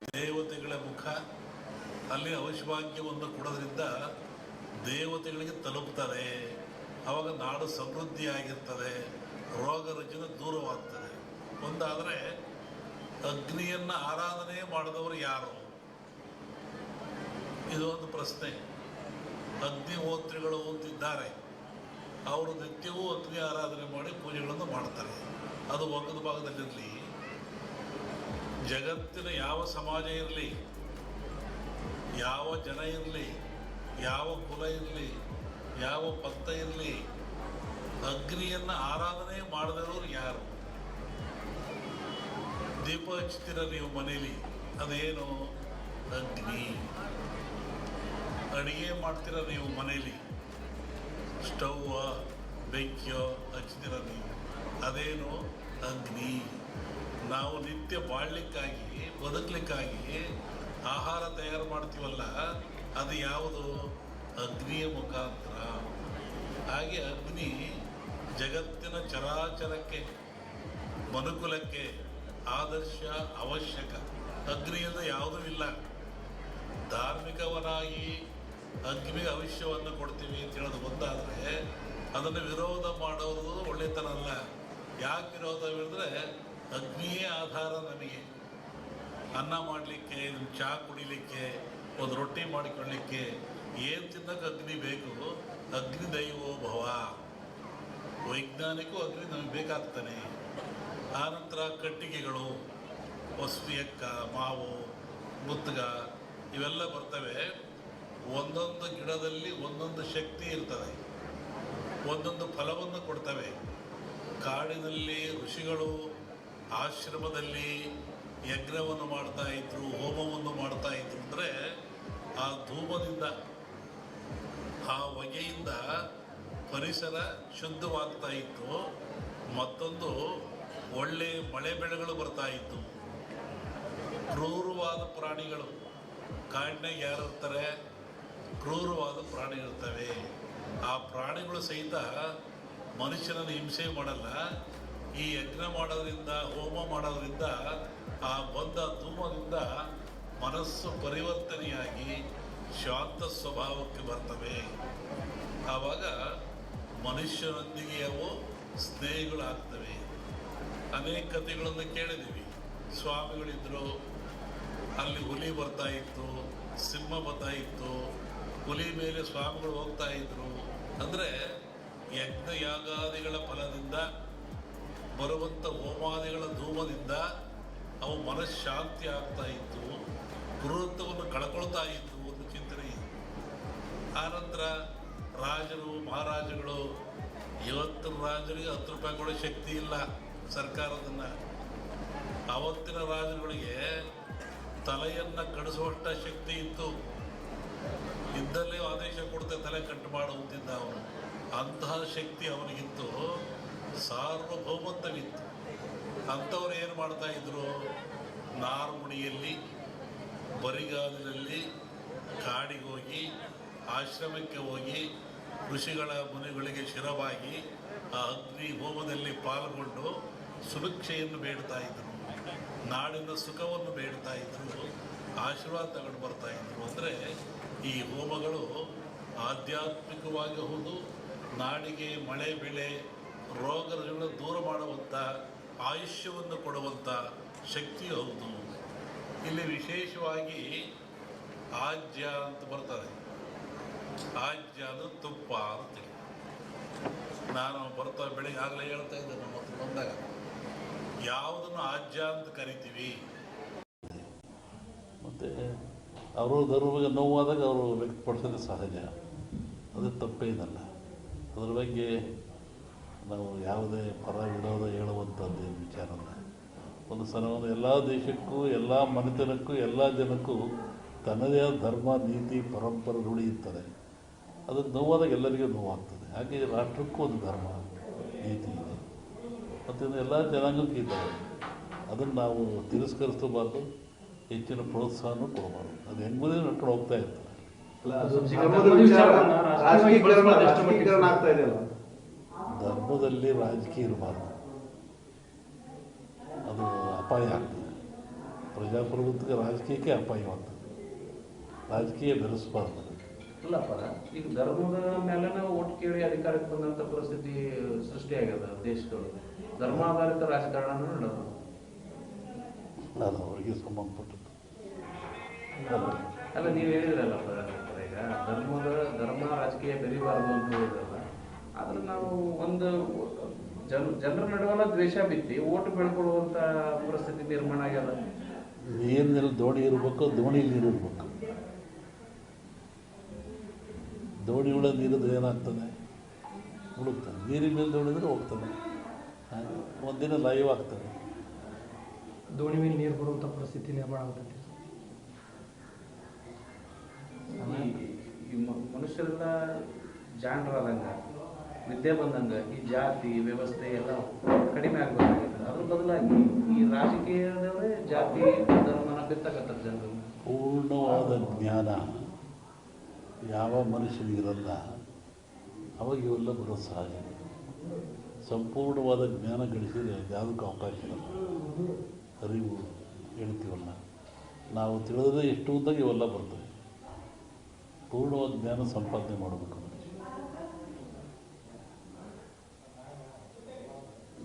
ದೇವತೆಗಳ ಮುಖ ಅಲ್ಲಿ ಅವಶ್ಯಭಾಗ್ಯವನ್ನು ಕೊಡೋದ್ರಿಂದ ದೇವತೆಗಳಿಗೆ ತಲುಪ್ತಾರೆ. ಆವಾಗ ನಾಡು ಸಮೃದ್ಧಿಯಾಗಿರ್ತದೆ, ರೋಗ ರುಜಿನ ದೂರವಾಗ್ತದೆ. ಒಂದಾದರೆ ಅಗ್ನಿಯನ್ನು ಆರಾಧನೆ ಮಾಡಿದವರು ಯಾರು? ಇದು ಒಂದು ಪ್ರಶ್ನೆ. ಅಗ್ನಿಹೋತ್ರಿಗಳು ಅಂತಿದ್ದಾರೆ, ಅವರು ನಿತ್ಯವೂ ಅಗ್ನಿ ಆರಾಧನೆ ಮಾಡಿ ಪೂಜೆಗಳನ್ನು ಮಾಡ್ತಾರೆ. ಅದು ಒಗ್ಗದ ಭಾಗದಲ್ಲಿರಲಿ, ಜಗತ್ತಿನ ಯಾವ ಸಮಾಜ ಇರಲಿ, ಯಾವ ಜನ ಇರಲಿ, ಯಾವ ಕುಲ ಇರಲಿ, ಯಾವ ಪಂಥ ಇರಲಿ, ಅಗ್ನಿಯನ್ನು ಆರಾಧನೆ ಮಾಡಿದವರು ಯಾರು? ದೀಪ ಹಚ್ತೀರ ನೀವು ಮನೇಲಿ, ಅದೇನು? ಅಗ್ನಿ. ಅಡುಗೆ ಮಾಡ್ತೀರ ನೀವು ಮನೇಲಿ, ಸ್ಟವ್ವ ಬೆಂಕಿಯೋ ಹಚ್ತೀರ ನೀವು, ಅದೇನು? ಅಗ್ನಿ. ನಾವು ನಿತ್ಯ ಬಾಳ್ಲಿಕ್ಕಾಗಿ ಬದುಕಲಿಕ್ಕಾಗಿ ಆಹಾರ ತಯಾರು ಮಾಡ್ತೀವಲ್ಲ, ಅದು ಯಾವುದು? ಅಗ್ನಿಯ ಮುಖಾಂತರ. ಹಾಗೆ ಅಗ್ನಿ ಜಗತ್ತಿನ ಚರಾಚರಕ್ಕೆ, ಮನುಕುಲಕ್ಕೆ ಆದರ್ಶ, ಅವಶ್ಯಕ. ಅಗ್ನಿಯಿಂದ ಯಾವುದೂ ಇಲ್ಲ. ಧಾರ್ಮಿಕವನಾಗಿ ಅಗ್ನಿಗೆ ಅವಶ್ಯವನ್ನು ಕೊಡ್ತೀವಿ ಅಂತ ಹೇಳೋದು ಒಂದಾದರೆ, ಅದನ್ನು ವಿರೋಧ ಮಾಡೋದು ಒಳ್ಳೆತನ ಅಲ್ಲ. ಯಾಕೆ ವಿರೋಧ ಹೇಳಿದ್ರೆ, ಅಗ್ನಿಯೇ ಆಧಾರ ನಮಗೆ. ಅನ್ನ ಮಾಡಲಿಕ್ಕೆ, ಚಹಾ ಕುಡಿಲಿಕ್ಕೆ, ಒಂದು ರೊಟ್ಟಿ ಮಾಡಿಕೊಳ್ಳಲಿಕ್ಕೆ ಏನು ತಿನ್ನೋಕೆ ಅಗ್ನಿ ಬೇಕು. ಅಗ್ನಿ ದೈವೋ ಭವ. ವೈಜ್ಞಾನಿಕೂ ಅಗ್ನಿ ನಮಗೆ ಬೇಕಾಗ್ತಾನೆ. ಆನಂತರ ಕಟ್ಟಿಗೆಗಳು, ಹೊಸು, ಎಕ್ಕ, ಮಾವು, ಮುತ್ತಗ ಇವೆಲ್ಲ ಬರ್ತವೆ. ಒಂದೊಂದು ಗಿಡದಲ್ಲಿ ಒಂದೊಂದು ಶಕ್ತಿ ಇರ್ತದೆ, ಒಂದೊಂದು ಫಲವನ್ನು ಕೊಡ್ತವೆ. ಕಾಡಿನಲ್ಲಿ ಋಷಿಗಳು ಆಶ್ರಮದಲ್ಲಿ ಯಜ್ಞವನ್ನು ಮಾಡ್ತಾ ಇದ್ರು, ಹೋಮವನ್ನು ಮಾಡ್ತಾ ಇದ್ರು. ಅಂದರೆ ಆ ಧೂಮದಿಂದ, ಆ ಹೊಗೆಯಿಂದ ಪರಿಸರ ಶುದ್ಧವಾಗ್ತಾ ಇತ್ತು. ಮತ್ತೊಂದು ಒಳ್ಳೆ ಮಳೆ ಬೆಳೆಗಳು ಬರ್ತಾ ಇತ್ತು. ಕ್ರೂರವಾದ ಪ್ರಾಣಿಗಳು, ಕಾಡಿನಾಗ ಯಾರು ಇರ್ತಾರೆ? ಕ್ರೂರವಾದ ಪ್ರಾಣಿಗಳಿರ್ತವೆ. ಆ ಪ್ರಾಣಿಗಳು ಸಹಿತ ಮನುಷ್ಯನನ್ನು ಹಿಂಸೆ ಮಾಡಲ್ಲ. ಈ ಯಜ್ಞ ಮಾಡೋದ್ರಿಂದ, ಹೋಮ ಮಾಡೋದ್ರಿಂದ, ಆ ಬಂದ ಧೂಮದಿಂದ ಮನಸ್ಸು ಪರಿವರ್ತನೆಯಾಗಿ ಶಾಂತ ಸ್ವಭಾವಕ್ಕೆ ಬರ್ತವೆ. ಆವಾಗ ಮನುಷ್ಯನೊಂದಿಗೆ ಅವು ಸ್ನೇಹಿಗಳಾಗ್ತವೆ. ಅನೇಕ ಕಥೆಗಳನ್ನು ಕೇಳಿದ್ದೀವಿ. ಸ್ವಾಮಿಗಳಿದ್ದರು, ಅಲ್ಲಿ ಹುಲಿ ಬರ್ತಾ ಇತ್ತು, ಸಿಂಹ ಬರ್ತಾ ಇತ್ತು, ಹುಲಿ ಮೇಲೆ ಸ್ವಾಮಿಗಳು ಹೋಗ್ತಾ ಇದ್ರು. ಅಂದರೆ ಯಜ್ಞ ಯಾಗಾದಿಗಳ ಫಲದಿಂದ ಬರುವಂಥ ಹೋಮಾದಿಗಳ ಧೂಮದಿಂದ ಅವು ಮನಃಶಾಂತಿ ಆಗ್ತಾ ಇತ್ತು, ಕ್ರೂರತ್ವವನ್ನು ಕಳ್ಕೊಳ್ತಾ ಇತ್ತು, ಒಂದು ಚಿಂತನೆ. ಆನಂತರ ರಾಜರು, ಮಹಾರಾಜಗಳು, ಇವತ್ತಿನ ರಾಜರಿಗೆ 10 ರೂಪಾಯಿ ಕೊಡೋ ಶಕ್ತಿ ಇಲ್ಲ ಸರ್ಕಾರದನ್ನು. ಆವತ್ತಿನ ರಾಜರುಗಳಿಗೆ ತಲೆಯನ್ನು ಕಡಿಸುವಷ್ಟ ಶಕ್ತಿ ಇತ್ತು. ಇದ್ದಲ್ಲೇ ಆದೇಶ ಕೊಡ್ತಾ ತಲೆ ಕಟ್ಟು ಮಾಡುತ್ತಿದ್ದ ಅವನು. ಅಂತಹ ಶಕ್ತಿ ಅವನಿಗಿತ್ತು, ಸಾರ್ವಭೌಮತ್ವವಿತ್ತು. ಅಂಥವ್ರು ಏನು ಮಾಡ್ತಾ ಇದ್ರು? ನಾರ್ಮುಡಿಯಲ್ಲಿ, ಬರಿಗಾಲಿನಲ್ಲಿ ಕಾಡಿಗೆ ಹೋಗಿ, ಆಶ್ರಮಕ್ಕೆ ಹೋಗಿ, ಋಷಿಗಳ ಮುನಿಗಳಿಗೆ ಶಿರವಾಗಿ ಆ ಅಗ್ನಿ ಹೋಮದಲ್ಲಿ ಪಾಲ್ಗೊಂಡು ಸುಭಿಕ್ಷೆಯನ್ನು ಬೇಡ್ತಾ ಇದ್ರು, ನಾಡಿನ ಸುಖವನ್ನು ಬೇಡ್ತಾ ಇದ್ರು, ಆಶೀರ್ವಾದ ತಗೊಂಡು ಬರ್ತಾ ಇದ್ರು. ಅಂದರೆ ಈ ಹೋಮಗಳು ಆಧ್ಯಾತ್ಮಿಕವಾಗಿ ಹೌದು, ನಾಡಿಗೆ ಮಳೆ ಬೆಳೆ ರೋಗಗಳನ್ನು ದೂರ ಮಾಡುವಂಥ, ಆಯುಷ್ಯವನ್ನು ಕೊಡುವಂಥ ಶಕ್ತಿ ಹೌದು. ಇಲ್ಲಿ ವಿಶೇಷವಾಗಿ ಆಜ್ಯ ಅಂತ ಬರ್ತದೆ. ಆಜ್ಯ ಅಂದರೆ ತುಪ್ಪ ಅಂತೇಳಿ. ನಾನು ಬರ್ತಾ ಬೆಳಿಗ್ಗೆ ಆಗಲೇ ಹೇಳ್ತಾ ಇದ್ದೆ, ನಮ್ಮ ಹತ್ರ ಬಂದಾಗ ಯಾವುದನ್ನು ಆಜ್ಯ ಅಂತ ಕರಿತೀವಿ. ಮತ್ತು ಅವರು ಧರ್ಮಕ್ಕೆ ನೋವಾದಾಗ ಅವರು ವ್ಯಕ್ತಪಡಿಸೋದು ಸಹಜ, ಅದು ತಪ್ಪೇನಲ್ಲ. ಅದ್ರ ಬಗ್ಗೆ ನಾವು ಯಾವುದೇ ಪರ ವಿರೋಧ ಹೇಳುವಂಥದ್ದು ವಿಚಾರನ. ಒಂದು ಸಲವನ್ನು ಎಲ್ಲ ದೇಶಕ್ಕೂ, ಎಲ್ಲ ಮನೆತನಕ್ಕೂ, ಎಲ್ಲ ಜನಕ್ಕೂ ತನ್ನದೇ ಆದ ಧರ್ಮ, ನೀತಿ, ಪರಂಪರೆ ರೂಢಿ ಇರ್ತದೆ. ಅದನ್ನು ನೋವಾದಾಗ ಎಲ್ಲರಿಗೂ ನೋವಾಗ್ತದೆ. ಹಾಗೆ ರಾಷ್ಟ್ರಕ್ಕೂ ಒಂದು ಧರ್ಮ, ನೀತಿ ಇದೆ, ಮತ್ತು ಎಲ್ಲ ಜನಾಂಗಕ್ಕೂ ಇದ್ದಾವೆ. ಅದನ್ನು ನಾವು ತಿರಸ್ಕರಿಸಬಾರ್ದು, ಹೆಚ್ಚಿನ ಪ್ರೋತ್ಸಾಹನೂ ಕೊಡಬಾರ್ದು. ಅದು ಹೆಂಗುದೇ ನಡ್ಕೊಂಡು ಹೋಗ್ತಾ ಇರ್ತದೆ. ಧರ್ಮದಲ್ಲಿ ರಾಜಕೀಯ ಇರಬಾರ್ದು, ಅದು ಅಪಾಯ ಆಗ್ತದೆ. ಪ್ರಜಾಪ್ರಭುತ್ವಕ್ಕೆ ರಾಜಕೀಯಕ್ಕೆ ಅಪಾಯವಾಗ್ತದೆ. ರಾಜಕೀಯ ಬೆರೆಸಬಾರ್ದು. ಇಲ್ಲಪ್ಪ, ಈಗ ಧರ್ಮದ ಮೇಲೆ ಓಟ್ ಕೇಳಿ ಅಧಿಕಾರಕ್ಕೆ ಬಂದಂಥ ಪರಿಸ್ಥಿತಿ ಸೃಷ್ಟಿಯಾಗ್ಯದ ದೇಶದೊಳಗೆ. ಧರ್ಮ ಆಧಾರಿತ ರಾಜಕಾರಣ ನಡೆದು ಅದು ಅವರಿಗೆ ಸಂಬಂಧಪಟ್ಟದ್ದು. ಅಲ್ಲ, ನೀವು ಹೇಳಿದ್ರಲ್ಲಪ್ಪ ಈಗ ಧರ್ಮ ರಾಜಕೀಯ ಬೆರಿಬಾರದು ಅಂತ ಹೇಳಿದ್ರಲ್ಲ. ಆದ್ರೆ ನಾವು ಒಂದು ಜನರ ನಡುವಲ್ಲ ದ್ವೇಷ ಬಿತ್ತಿ ಓಟ್ ಬೆಳ್ಕೊಳ್ಳುವಂಥ ಪರಿಸ್ಥಿತಿ ನಿರ್ಮಾಣ ಆಗ್ಯದ. ನೀರಿನಲ್ಲಿ ದೋಣಿ ಇರಬೇಕು, ದೋಣಿಲಿ ನೀರು ಇರಬೇಕು. ದೋಣಿ ಒಳಗೆ ನೀರಿದ್ರೆ ಏನಾಗ್ತದೆ? ಮುಳುಗ್ತದೆ. ನೀರಿನ ಮೇಲೆ ದೋಣಿದ್ರೆ ಹೋಗ್ತದೆ. ಒಂದಿನ ಲೈವ್ ಆಗ್ತದೆ. ದೋಣಿ ಮೇಲೆ ನೀರು ಬರುವಂಥ ಪರಿಸ್ಥಿತಿ ನಿರ್ಮಾಣ ಆಗ್ತದೆ. ಈ ಮನುಷ್ಯರೆಲ್ಲ ಜಾಣರಾದಂಗ, ವಿದ್ಯೆ ಬಂದಂಗ ಈ ಜಾತಿ ವ್ಯವಸ್ಥೆ ಎಲ್ಲ ಕಡಿಮೆ ಆಗಬೇಕಾಗಿದೆ. ಅದ್ರ ಬದಲಾಗಿ ಈ ರಾಜಕೀಯದವರೇ ಜಾತಿ ಧರ್ಮನ ಬಿತ್ತಕತ್ತಾರ ಜನರು. ಪೂರ್ಣವಾದ ಜ್ಞಾನ ಯಾವ ಮನುಷ್ಯನಿಗಿರಲ್ಲ, ಅವಾಗ ಇವೆಲ್ಲ ಬರೋದು ಸಹಜ. ಸಂಪೂರ್ಣವಾದ ಜ್ಞಾನ ಗಳಿಸಿದರೆ ಯಾವುದಕ್ಕೂ ಅವಕಾಶ ಇರಲ್ಲ. ಅರಿವು ಹೇಳ್ತೀವಲ್ಲ, ನಾವು ತಿಳಿದ್ರೆ ಎಷ್ಟು ಅಂದಾಗ ಇವೆಲ್ಲ ಬರ್ತವೆ. ಪೂರ್ಣವಾದ ಜ್ಞಾನ ಸಂಪಾದನೆ ಮಾಡಬೇಕು.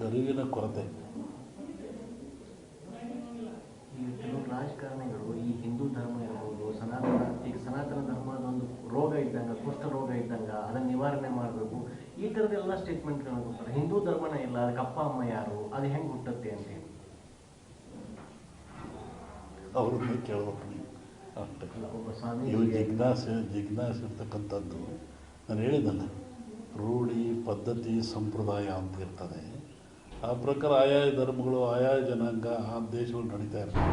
ಅರಿವಿನ ಕೊರತೆ. ಈ ಕೆಲವು ರಾಜಕಾರಣಿಗಳು ಈ ಹಿಂದೂ ಧರ್ಮ ಇರ್ಬೋದು, ಸನಾತನ ಧರ್ಮದ ಒಂದು ರೋಗ ಇದ್ದಂಗೆ, ಕುಷ್ಠ ರೋಗ ಇದ್ದಂಗೆ, ಅದನ್ನು ನಿವಾರಣೆ ಮಾಡಬೇಕು, ಈ ಥರದ್ದೆಲ್ಲ ಸ್ಟೇಟ್ಮೆಂಟ್ಗಳನ್ನ ಕೊಡ್ತಾರೆ. ಹಿಂದೂ ಧರ್ಮನೇ ಇಲ್ಲ, ಅದಕ್ಕೆ ಅಪ್ಪ ಅಮ್ಮ ಯಾರು, ಅದು ಹೆಂಗೆ ಹುಟ್ಟುತ್ತೆ ಅಂತೇಳಿ ಅವ್ರನ್ನ ಕೇಳಬೇಕು ನೀವು ಅಷ್ಟೇ. ಒಬ್ಬ ಸ್ವಾಮಿ ಇವು ಜಿಜ್ಞಾಸೆ ಇರ್ತಕ್ಕಂಥದ್ದು ನಾನು ಹೇಳಿದ್ದಲ್ಲ, ರೂಢಿ ಪದ್ಧತಿ ಸಂಪ್ರದಾಯ ಅಂತ ಇರ್ತದೆ. ಆ ಪ್ರಕಾರ ಆಯಾ ಧರ್ಮಗಳು ಆಯಾ ಜನಾಂಗ ಆ ದೇಶಗಳು ನಡೀತಾ ಇರ್ತವೆ.